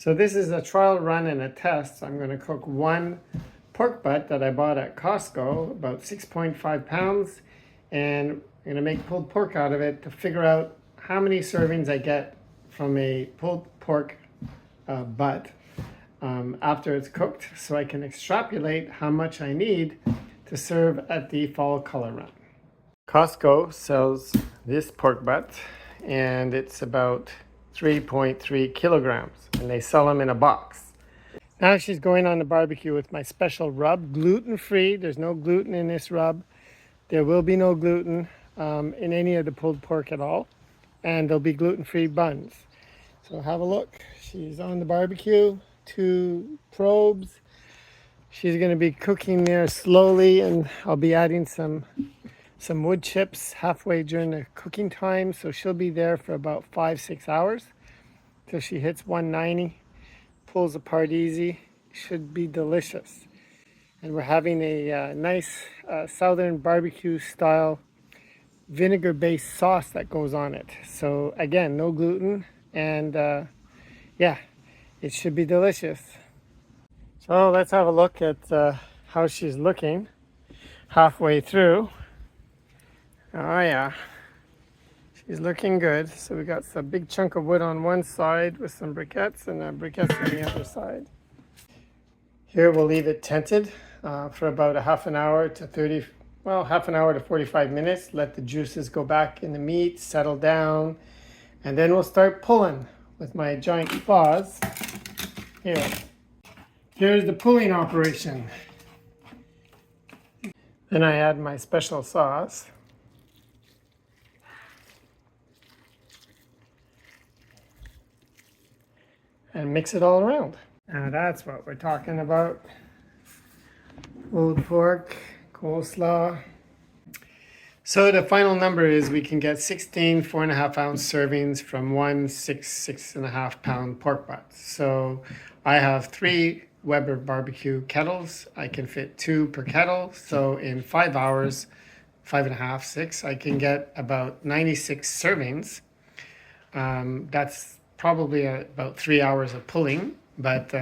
So this is a trial run and a test. I'm going to cook one pork butt that I bought at Costco, about 6.5 pounds, and I'm going to make pulled pork out of it to figure out how many servings I get from a pulled pork butt after it's cooked, so I can extrapolate how much I need to serve at the fall color run. Costco sells this pork butt, and it's about 3.3 kilograms, and they sell them in a box. Now she's going on the barbecue with my special rub, gluten-free. There's no gluten in this rub. There will be no gluten in any of the pulled pork at all, and there'll be gluten-free buns. So have a look. She's on the barbecue, 2 probes. She's going to be cooking there slowly, and I'll be adding some wood chips halfway during the cooking time, so she'll be there for about 5-6 hours till she hits 190, pulls apart easy. Should be delicious. And we're having a nice southern barbecue style vinegar based sauce that goes on it. So again, no gluten, and yeah, it should be delicious. So let's have a look at how she's looking halfway through. Oh yeah, she's looking good. So we got a big chunk of wood on one side with some briquettes, and briquettes on the other side. Here we'll leave it tented for about a half an hour to 45 minutes. Let the juices go back in the meat, settle down, and then we'll start pulling with my giant claws. Here's the pulling operation. Then I add my special sauce. And mix it all around. Now that's what we're talking about. Pulled pork, coleslaw. So the final number is we can get 16 4.5 ounce servings from one 6.5 pound pork butt. So I have 3 Weber barbecue kettles. I can fit 2 per kettle. So in 5 hours, 5.5, 6, I can get about 96 servings. That's probably about 3 hours of pulling, but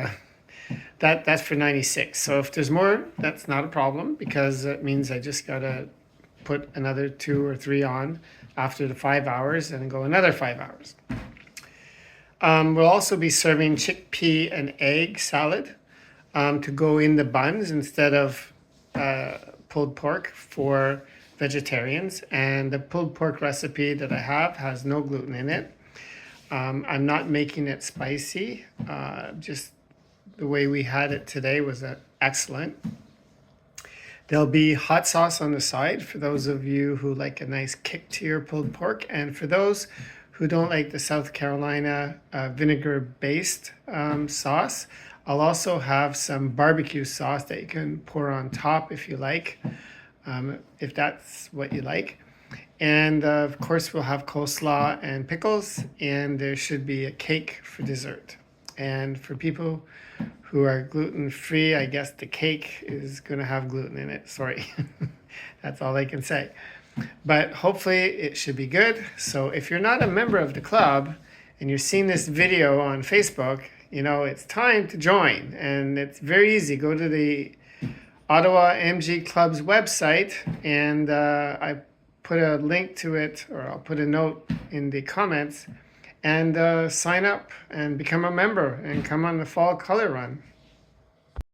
that's for 96. So if there's more, that's not a problem, because it means I just gotta put another 2 or 3 on after the 5 hours and go another 5 hours. We'll also be serving chickpea and egg salad to go in the buns instead of pulled pork for vegetarians. And the pulled pork recipe that I have has no gluten in it. I'm not making it spicy. Just the way we had it today was excellent. There'll be hot sauce on the side for those of you who like a nice kick to your pulled pork. And for those who don't like the South Carolina vinegar-based sauce, I'll also have some barbecue sauce that you can pour on top if you like, if that's what you like. And of course, we'll have coleslaw and pickles, and there should be a cake for dessert. And for people who are gluten-free, I guess the cake is going to have gluten in it. Sorry, that's all I can say. But hopefully it should be good. So if you're not a member of the club and you're seeing this video on Facebook, you know, it's time to join. And it's very easy. Go to the Ottawa MG Club's website, and I put a link to it, or I'll put a note in the comments, and sign up and become a member and come on the fall color run.